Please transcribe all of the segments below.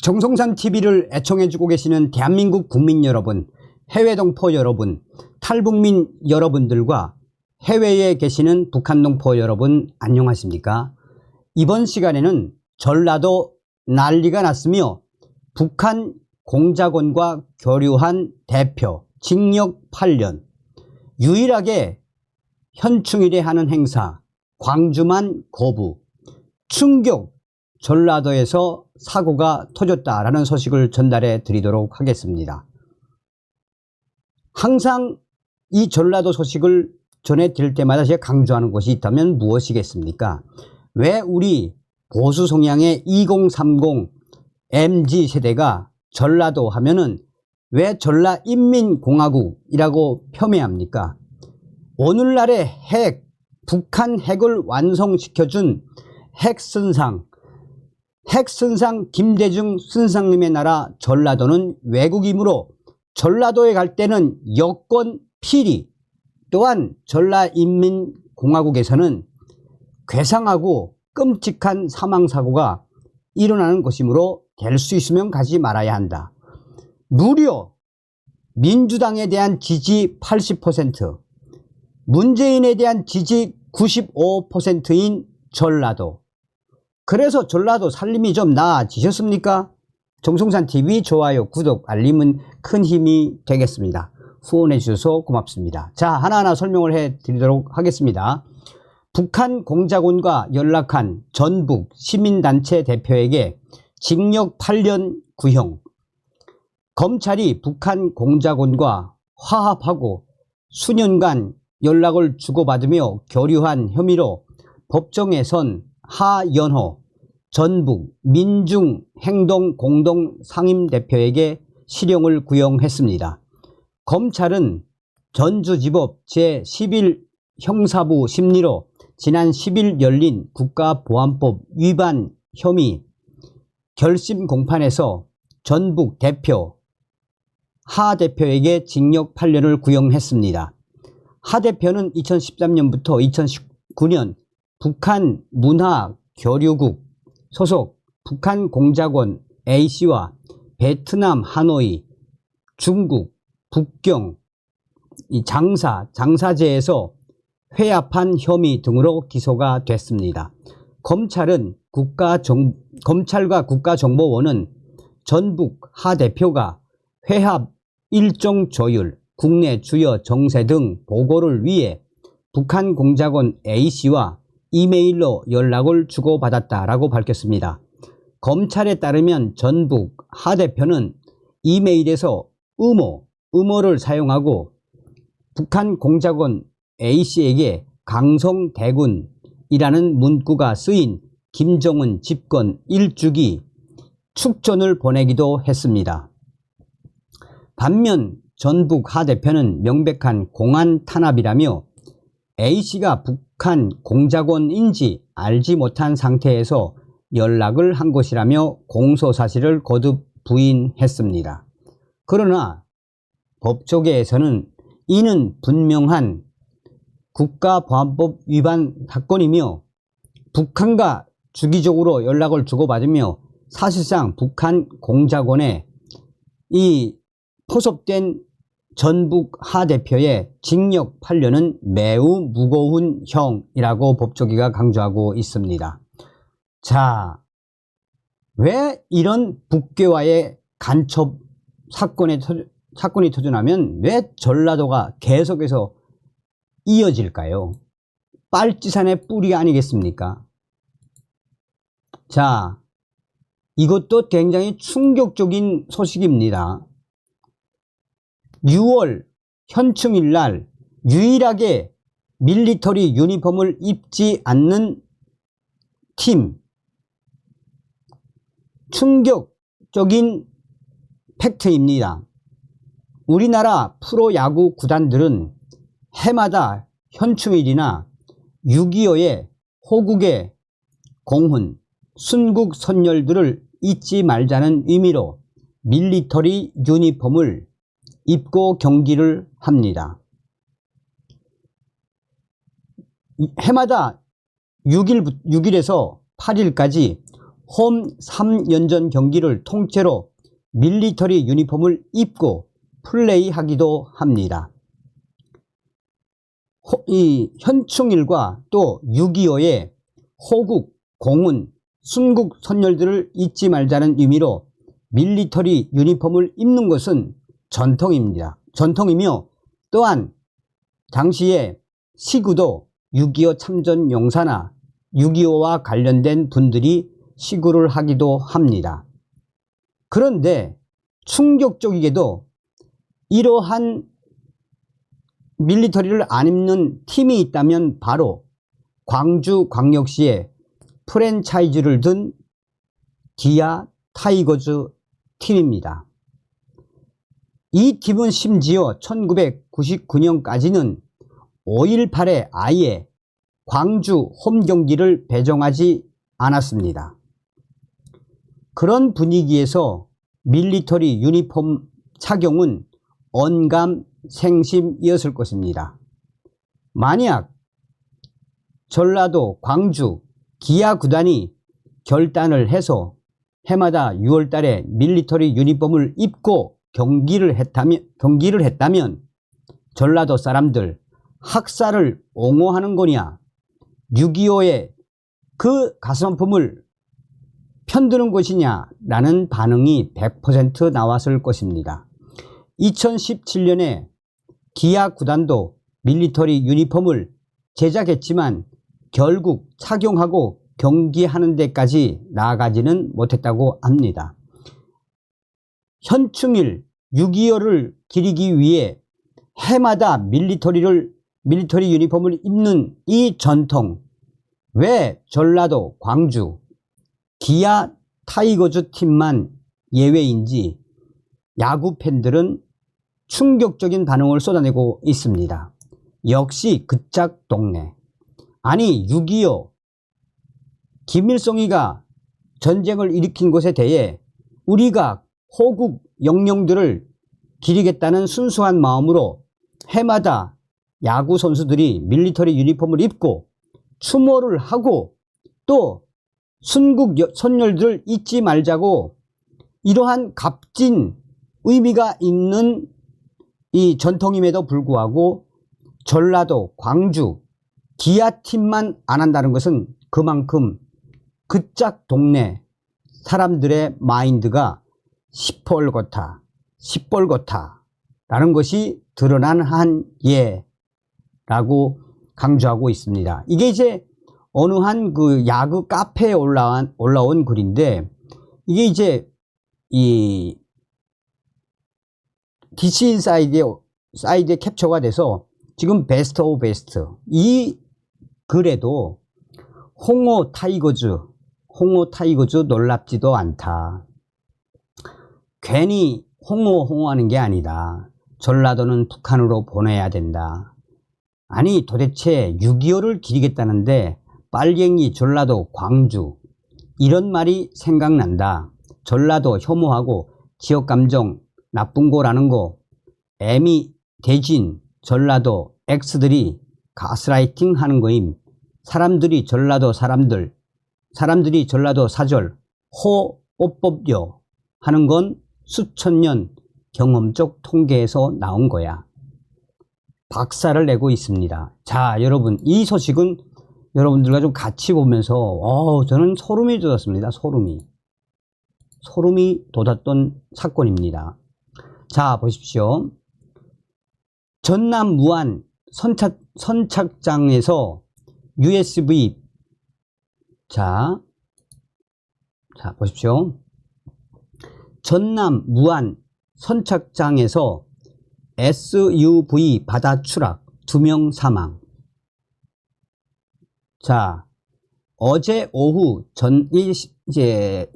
정성산 TV를 애청해주고 계시는 대한민국 국민 여러분, 해외 동포 여러분, 탈북민 여러분들과 해외에 계시는 북한 동포 여러분 안녕하십니까? 이번 시간에는 전라도 난리가 났으며 북한 공작원과 교류한 대표 징역 8년, 유일하게 현충일에 하는 행사 광주만 거부, 충격 전라도에서 사고가 터졌다라는 소식을 전달해 드리도록 하겠습니다. 항상 이 전라도 소식을 전해 드릴 때마다 제가 강조하는 것이 있다면 무엇이겠습니까? 왜 우리 보수 성향의 2030 MZ세대가 전라도 하면은 왜 전라인민공화국이라고 폄훼합니까? 오늘날의 북한 핵을 완성시켜준 핵선상 김대중 선상님의 나라 전라도는 외국이므로 전라도에 갈 때는 여권 필히, 또한 전라인민공화국에서는 괴상하고 끔찍한 사망사고가 일어나는 곳이므로 될 수 있으면 가지 말아야 한다. 무려 민주당에 대한 지지 80%, 문재인에 대한 지지 95%인 전라도. 그래서 전라도 살림이 좀 나아지셨습니까? 정성산TV 좋아요, 구독, 알림은 큰 힘이 되겠습니다. 후원해 주셔서 고맙습니다. 자, 하나하나 설명을 해 드리도록 하겠습니다. 북한 공작원과 연락한 전북 시민단체 대표에게 징역 8년 구형. 검찰이 북한 공작원과 화합하고 수년간 연락을 주고받으며 교류한 혐의로 법정에 선 하연호 전북 민중행동공동 상임대표에게 실형을 구형했습니다. 검찰은 전주지법 제11 형사부 심리로 지난 10일 열린 국가보안법 위반 혐의 결심 공판에서 전북 대표 하 대표에게 징역 8년을 구형했습니다. 하 대표는 2013년부터 2019년 북한 문화교류국 소속 북한 공작원 A씨와 베트남 하노이, 중국, 북경 장사제에서 회합한 혐의 등으로 기소가 됐습니다. 검찰과 국가정보원은 전북 하 대표가 회합 일정 조율, 국내 주요 정세 등 보고를 위해 북한 공작원 A씨와 이메일로 연락을 주고받았다라고 밝혔습니다. 검찰에 따르면 전북 하 대표는 이메일에서 음모를 사용하고 북한 공작원 A씨에게 강성대군이라는 문구가 쓰인 김정은 집권 1주기 축전을 보내기도 했습니다. 반면 전북 하 대표는 명백한 공안 탄압이라며 A씨가 북한 공작원인지 알지 못한 상태에서 연락을 한 것이라며 공소사실을 거듭 부인했습니다. 그러나 법조계에서는 이는 분명한 국가보안법 위반 사건이며 북한과 주기적으로 연락을 주고받으며 사실상 북한 공작원에 이 포섭된 전북 하 대표의 징역 8년은 매우 무거운 형이라고 법조계가 강조하고 있습니다. 자, 왜 이런 북괴와의 간첩 사건이 터져나면 왜 전라도가 계속해서 이어질까요? 빨치산의 뿌리 아니겠습니까? 자, 이것도 굉장히 충격적인 소식입니다. 6월 현충일 날 유일하게 밀리터리 유니폼을 입지 않는 팀, 충격적인 팩트입니다. 우리나라 프로야구 구단들은 해마다 현충일이나 6.25의 호국의 공훈, 순국 선열들을 잊지 말자는 의미로 밀리터리 유니폼을 입고 경기를 합니다. 해마다 6일에서 8일까지 홈 3연전 경기를 통째로 밀리터리 유니폼을 입고 플레이하기도 합니다. 이 현충일과 또 6.25의 호국, 공훈, 순국 선열들을 잊지 말자는 의미로 밀리터리 유니폼을 입는 것은 전통입니다. 전통이며 또한 당시에 시구도 6.25 참전 용사나 6.25와 관련된 분들이 시구를 하기도 합니다. 그런데 충격적이게도 이러한 밀리터리를 안 입는 팀이 있다면 바로 광주광역시에 프랜차이즈를 둔 기아 타이거즈 팀입니다. 이 팀은 심지어 1999년까지는 5.18에 아예 광주 홈 경기를 배정하지 않았습니다. 그런 분위기에서 밀리터리 유니폼 착용은 언감생심이었을 것입니다. 만약 전라도 광주 기아 구단이 결단을 해서 해마다 6월 달에 밀리터리 유니폼을 입고 경기를 했다면 전라도 사람들 학살을 옹호하는 거냐, 6.25의 그 가슴아픔을 편드는 것이냐라는 반응이 100% 나왔을 것입니다. 2017년에 기아 구단도 밀리터리 유니폼을 제작했지만 결국 착용하고 경기하는 데까지 나아가지는 못했다고 합니다. 현충일 6.25를 기리기 위해 해마다 밀리터리 유니폼을 입는 이 전통, 왜 전라도 광주 기아 타이거즈 팀만 예외인지 야구 팬들은 충격적인 반응을 쏟아내고 있습니다. 역시 그짝 동네. 아니 6.25 김일성이가 전쟁을 일으킨 것에 대해 우리가 호국 영령들을 기리겠다는 순수한 마음으로 해마다 야구 선수들이 밀리터리 유니폼을 입고 추모를 하고 또 순국 선열들을 잊지 말자고 이러한 값진 의미가 있는 이 전통임에도 불구하고 전라도 광주 기아팀만 안 한다는 것은 그만큼 그짝 동네 사람들의 마인드가 시뻘겋다 라는 것이 드러난 한 예라고 강조하고 있습니다. 이게 이제 어느 한 그 야구 카페에 올라온 글인데, 이게 이제 이 DC 인사이드에 캡처가 돼서 지금 베스트 오브 베스트, 이 글에도 홍호 타이거즈 놀랍지도 않다. 괜히 홍호하는 게 아니다. 전라도는 북한으로 보내야 된다. 아니 도대체 6.25를 기리겠다는데 빨갱이 전라도 광주 이런 말이 생각난다. 전라도 혐오하고 지역감정 나쁜 거라는 거 애미 대진 전라도 X들이 가스라이팅 하는 거임. 사람들이 전라도 사절 호오법요 하는 건 수천 년 경험적 통계에서 나온 거야. 박살을 내고 있습니다. 자, 여러분, 이 소식은 여러분들과 좀 같이 보면서 저는 소름이 돋았습니다. 소름이 돋았던 사건입니다. 자, 보십시오. 전남 무안 선착장에서 USB 자 보십시오. 전남 무안 선착장에서 SUV 바다 추락 2명 사망. 자, 어제 오후 이제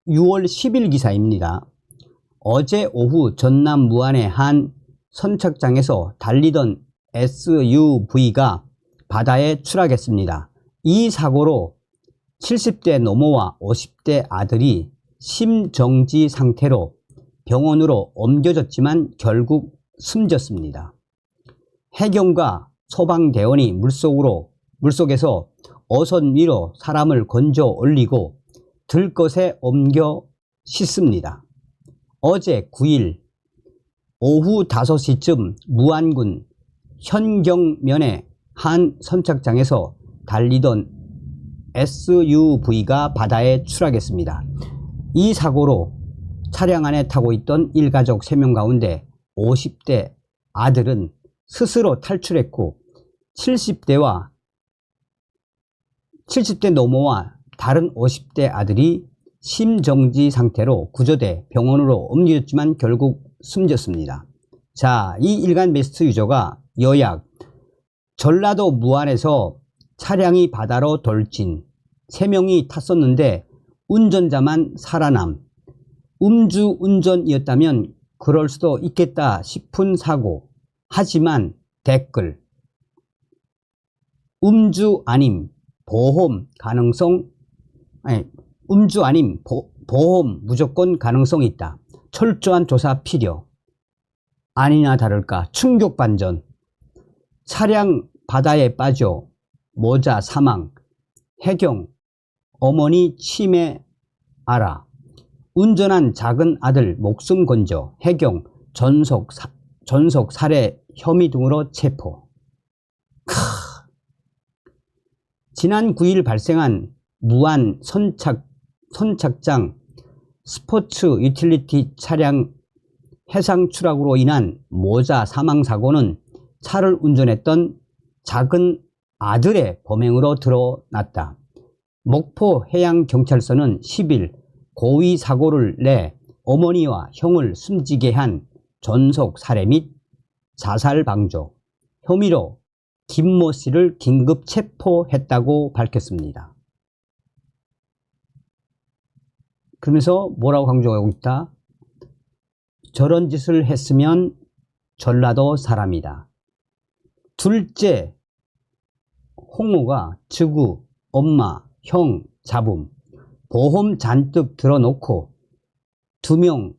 6월 10일 기사입니다. 어제 오후 전남 무안의 한 선착장에서 달리던 SUV가 바다에 추락했습니다. 이 사고로 70대 노모와 50대 아들이 심정지 상태로 병원으로 옮겨졌지만 결국 숨졌습니다. 해경과 소방대원이 물속에서 어선 위로 사람을 건져 올리고 들것에 옮겨 싣습니다. 어제 9일 오후 5시쯤 무안군 현경면의 한 선착장에서 달리던 SUV가 바다에 추락했습니다. 이 사고로 차량 안에 타고 있던 일가족 3명 가운데 50대 아들은 스스로 탈출했고 70대 노모와 다른 50대 아들이 심정지 상태로 구조돼 병원으로 옮겨졌지만 결국 숨졌습니다. 자, 이 일간 베스트 유저가 여약 전라도 무안에서 차량이 바다로 돌진 3명이 탔었는데 운전자만 살아남. 음주운전이었다면 그럴 수도 있겠다 싶은 사고. 하지만 댓글 음주 아님 보험 가능성 음주 아님 보험 무조건 가능성이 있다. 철저한 조사 필요. 아니나 다를까 충격 반전. 차량 바다에 빠져 모자 사망. 해경 어머니 치매 알아. 운전한 작은 아들 목숨 건져. 해경 전속 살해 혐의 등으로 체포. 지난 9일 발생한 무안 선착장 스포츠 유틸리티 차량 해상 추락으로 인한 모자 사망 사고는 차를 운전했던 작은 아들의 범행으로 드러났다. 목포 해양경찰서는 10일 고의 사고를 내 어머니와 형을 숨지게 한 전속 살해 및 자살 방조 혐의로 김모 씨를 긴급 체포했다고 밝혔습니다. 그러면서 뭐라고 강조하고 있다? 저런 짓을 했으면 전라도 사람이다. 둘째 홍모가 증우, 엄마, 형 잡음, 보험 잔뜩 들어놓고 2명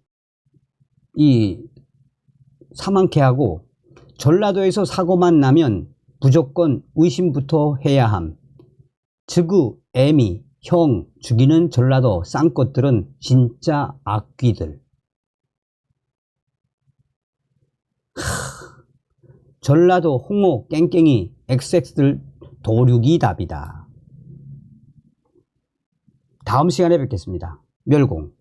사망케 하고 전라도에서 사고만 나면 무조건 의심부터 해야 함. 증우, 애미, 형 죽이는 전라도 쌍것들은 진짜 악귀들. 전라도 홍모 깽깽이 XX들 도륙이 답이다. 다음 시간에 뵙겠습니다. 멸공.